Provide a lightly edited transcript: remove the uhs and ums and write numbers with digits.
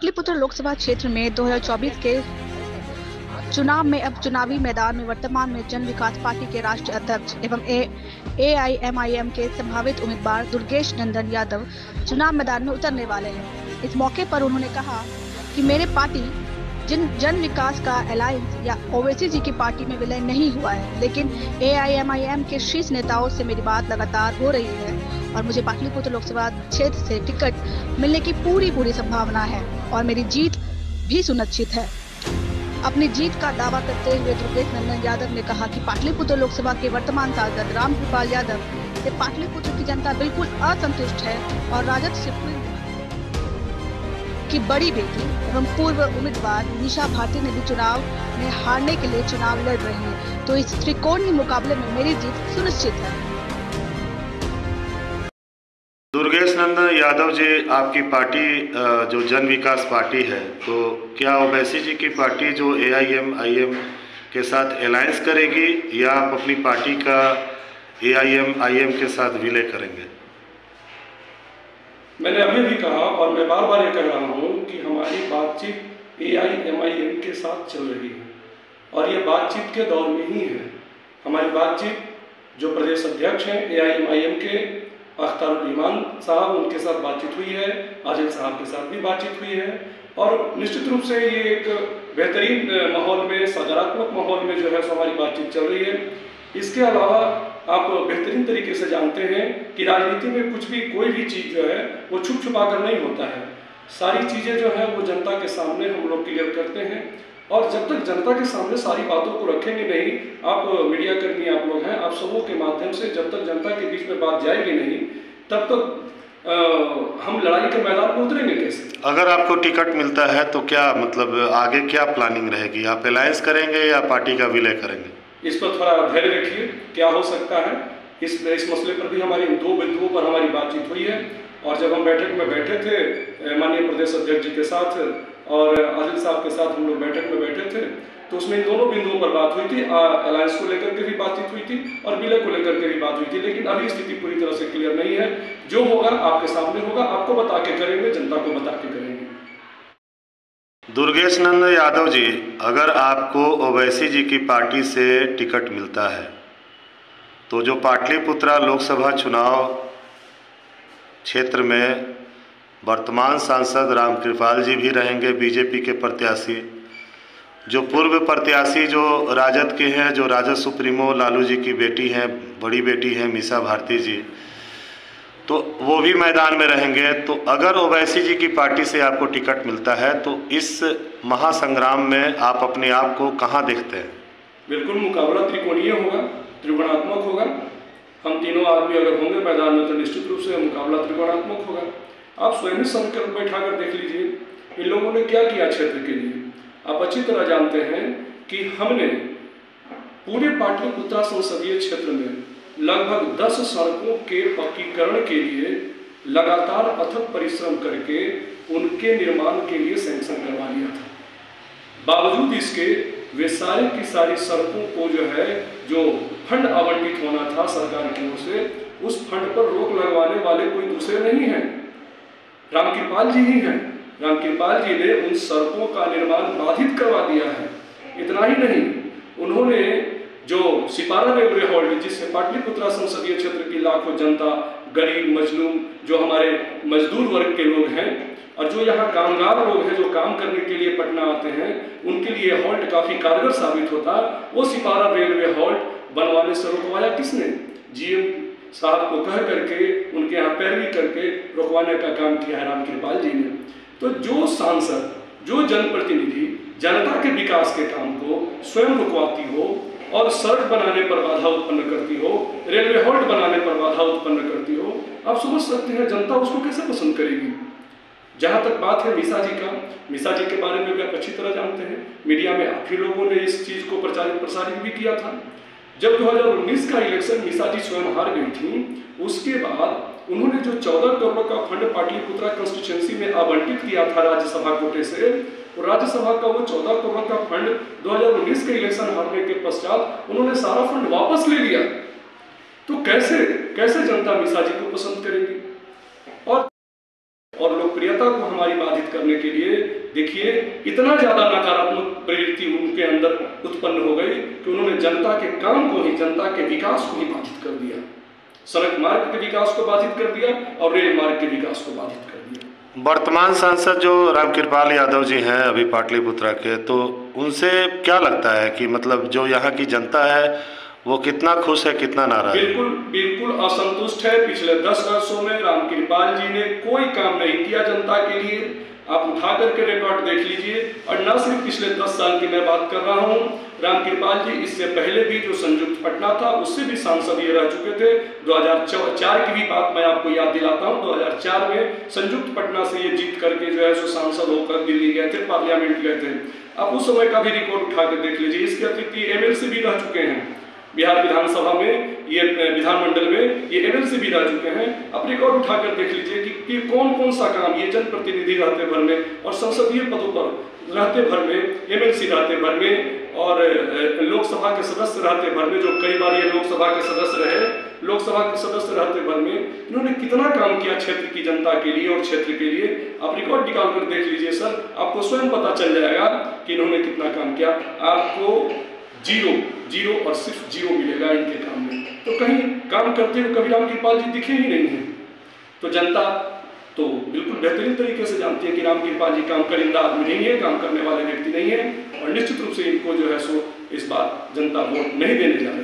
पाटलिपुत्र लोकसभा क्षेत्र में 2024 के चुनाव में अब चुनावी मैदान में वर्तमान में जन विकास पार्टी के राष्ट्रीय अध्यक्ष एवं AIMIM के संभावित उम्मीदवार दुर्गेश नंदन यादव चुनाव मैदान में उतरने वाले हैं। इस मौके पर उन्होंने कहा कि मेरे पार्टी जन विकास का अलायंस या ओवैसी जी की पार्टी में विलय नहीं हुआ है, लेकिन AIMIM के शीर्ष नेताओं से मेरी बात लगातार हो रही है और मुझे पाटलिपुत्र लोकसभा क्षेत्र से टिकट मिलने की पूरी संभावना है और मेरी जीत भी सुनिश्चित है। अपनी जीत का दावा करते हुए दुर्गेश नंदन यादव ने कहा कि पाटलिपुत्र लोकसभा के वर्तमान सांसद रामकृपाल यादव से पाटलिपुत्र की जनता बिल्कुल असंतुष्ट है और राजद सुप्रीमो की बड़ी बेटी एवं पूर्व उम्मीदवार मीसा भारती ने भी चुनाव में हारने के लिए चुनाव लड़ रही है, तो इस त्रिकोणीय मुकाबले में मेरी जीत सुनिश्चित है। दुर्गेश नंदन यादव जी, आपकी पार्टी जो जन विकास पार्टी है, तो क्या ओवैसी जी की पार्टी जो AIMIM के साथ अलायंस करेगी या आप अपनी पार्टी का AIMIM के साथ विलय करेंगे? मैंने अभी भी कहा और मैं बार बार ये कह रहा हूँ कि हमारी बातचीत AIMIM के साथ चल रही है और ये बातचीत के दौर में ही है। हमारी बातचीत जो प्रदेश अध्यक्ष हैं AIMIM के अख्तारुल ईमान साहब, उनके साथ बातचीत हुई है, आजिल साहब के साथ भी बातचीत हुई है और निश्चित रूप से ये एक बेहतरीन माहौल में, सकारात्मक माहौल में जो है सो हमारी बातचीत चल रही है। इसके अलावा आप बेहतरीन तरीके से जानते हैं कि राजनीति में कुछ भी, कोई भी चीज़ जो है वो छुप छुपा कर नहीं होता है। सारी चीज़ें जो है वो जनता के सामने हम लोग क्लियर करते हैं और जब तक जनता के सामने सारी बातों को रखेंगे नहीं, आप मीडिया कर्मी आप लोग हैं, आप सबों के माध्यम से जब तक जनता के बीच में बात जाएगी नहीं, तब तक हम लड़ाई के मैदान में उतरेंगे कैसे? अगर आपको टिकट मिलता है तो क्या मतलब आगे क्या प्लानिंग रहेगी? आप अलायंस करेंगे या पार्टी का विलय करेंगे? इस पर थोड़ा धैर्य रखिए, क्या हो सकता है। इस मसले पर भी हमारी इन 2 बिंदुओं पर हमारी बातचीत हुई है और जब हम बैठक में बैठे थे माननीय प्रदेश अध्यक्ष जी के साथ और आदिल साहब के साथ हम लोग बैठक में बैठे थे, तो उसमें इन दोनों बिंदुओं पर बात हुई थी। अलायंस को लेकर के भी बातचीत हुई थी और विलय को लेकर के भी बात हुई थी, लेकिन अभी स्थिति पूरी तरह से क्लियर नहीं है। जो होगा आपके सामने होगा, आपको बता के करेंगे, जनता को बता के करेंगे। दुर्गेश नंदन यादव जी, अगर आपको ओवैसी जी की पार्टी से टिकट मिलता है तो जो पाटलिपुत्रा लोकसभा चुनाव क्षेत्र में वर्तमान सांसद रामकृपाल जी भी रहेंगे, बीजेपी के प्रत्याशी, जो पूर्व प्रत्याशी जो राजद के हैं, जो राजद सुप्रीमो लालू जी की बेटी हैं, बड़ी बेटी हैं मीसा भारती जी, तो वो भी मैदान में रहेंगे। तो अगर ओवैसी जी की पार्टी से आपको टिकट मिलता है तो इस महासंग्राम में आप अपने आप को कहाँ देखते हैं? बिल्कुल मुकाबला त्रिकोणीय होगा, त्रिगुणात्मक होगा। हम तीनों आदमी अगर होंगे मैदान में तो निश्चित रूप से मुकाबला त्रिगुणात्मक होगा। आप स्वयं ही संकल्प बैठा कर देख लीजिए इन लोगों ने क्या किया क्षेत्र के लिए। आप अच्छी तरह जानते हैं कि हमने पूरे पाटलिपुत्रा संसदीय क्षेत्र में लगभग 10 सड़कों के पक्कीकरण के लिए लगातार अथक परिश्रम करके उनके निर्माण के लिए सैंक्शन करवा लिया था। बावजूद इसके वे सारी की सारी सड़कों को जो है, जो फंड आवंटित होना था सरकार की ओर से, उस फंड पर रोक लगवाने वाले कोई दूसरे नहीं हैं, रामकृपाल जी ही हैं। रामकृपाल जी ने उन सड़कों का निर्माण बाधित करवा दिया है। इतना ही नहीं, उन्होंने जो सिपारा रेलवे हॉल्ट, जिससे पाटलिपुत्रा संसदीय क्षेत्र की लाखों जनता, गरीब, मजलूम, जो हमारे मजदूर वर्ग के लोग हैं और जो यहाँ कामगार लोग हैं, जो काम करने के लिए पटना आते हैं, उनके लिए हॉल्ट काफ़ी कारगर साबित होता। वो सिपारा रेलवे हॉल्ट बनवाने से रुकवाया किसने? GM साहब को कह करके, उनके यहाँ पैरवी करके रुकवाने का काम किया है रामकृपाल जी ने। तो जो सांसद, जो जनप्रतिनिधि जनता के विकास के काम को स्वयं रुकवाती हो और सड़क बनाने पर बाधा उत्पन्न करती हो, रेलवे हॉल्ट बनाने पर बाधा उत्पन्न करती हो, आप समझ सकते हैं जनता उसको कैसे पसंद करेगी। जहाँ तक बात है मीसा जी का, मीसा जी के बारे में भी आप अच्छी तरह जानते हैं, मीडिया में आप ही लोगों ने इस चीज़ को प्रसारित भी किया था। जब 2019 का इलेक्शन मीसा जी स्वयं हार गई थी, उसके बाद उन्होंने जो 14 करोड़ का फंड पाटलिपुत्रा कंस्टिट्यूएंसी में आवंटित किया था राज्यसभा कोटे से, और राज्यसभा का वो 14 करोड़ का फंड 2019 के इलेक्शन हारने के पश्चात उन्होंने सारा फंड वापस ले लिया। तो कैसे जनता मीसा जी को पसंद करेगी? और लोकप्रियता को हमारी बाधित करने के लिए देखिए इतना ज़्यादा नकारात्मक प्रवृत्ति उनके अंदर उत्पन्न हो गई कि उन्होंने जनता के काम को ही, जनता के विकास को ही बाधित कर दिया। सड़क मार्ग के विकास को बाधित कर दिया और रेल मार्ग के विकास को बाधित कर दिया। वर्तमान सांसद जो रामकृपाल यादव जी हैं अभी पाटलिपुत्रा के, तो उनसे क्या लगता है कि मतलब जो यहाँ की जनता है वो कितना खुश है, कितना नाराज है? बिल्कुल असंतुष्ट है। पिछले 10 वर्षों में रामकृपाल जी ने कोई काम नहीं किया जनता के लिए। आप उठा करके रिकॉर्ड देख लीजिए। और न सिर्फ पिछले 10 साल की मैं बात कर रहा हूँ, रामकृपाल जी इससे पहले भी जो संयुक्त पटना था उससे भी सांसद ये रह चुके थे। 2004 की भी बात मैं आपको याद दिलाता हूँ। 2004 में संयुक्त पटना से ये जीत करके जो है सो सांसद होकर दिल्ली गए थे, पार्लियामेंट गए थे। अब उस समय का भी रिकॉर्ड उठा कर देख लीजिए। इसके अतिरिक्त एमएलसी भी रह चुके हैं बिहार विधानसभा में, ये विधानमंडल में ये एमएलसी भी रह चुके हैं। आप रिकॉर्ड उठाकर देख लीजिए कि कौन कौन सा काम ये जनप्रतिनिधि रहते भर में और संसदीय पदों पर रहते भर में, एमएलसी रहते भर में और लोकसभा के सदस्य रहते भर में, जो कई बार ये लोकसभा के सदस्य रहे, लोकसभा के सदस्य रहते भर में इन्होंने कितना काम किया क्षेत्र की जनता के लिए और क्षेत्र के लिए। आप रिकॉर्ड निकाल कर देख लीजिए सर, आपको स्वयं पता चल जाएगा कि इन्होंने कितना काम किया। आपको जीरो और सिर्फ जीरो मिलेगा इनके काम में। तो कहीं काम करते हुए कभी रामकृपाल जी दिखे ही नहीं हैं। तो जनता तो बिल्कुल बेहतरीन तरीके से जानती है कि रामकृपाल जी काम करिंदा आदमी नहीं है, काम करने वाले व्यक्ति नहीं है, और निश्चित रूप से इनको जो है सो इस बार जनता वोट नहीं देने जा रही है।